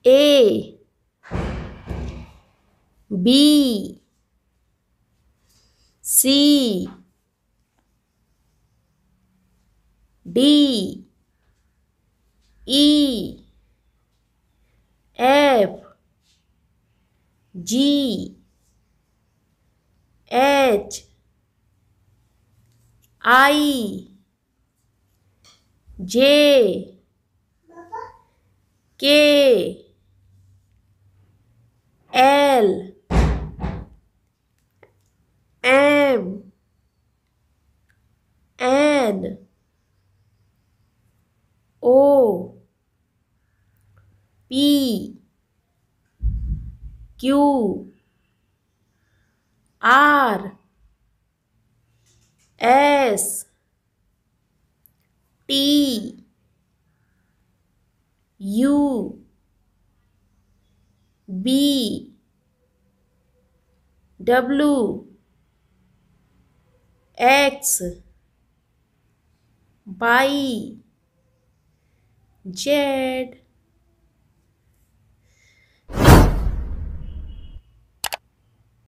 A B C D E F G H I J K L M N O P Q R S T U B W X Y Z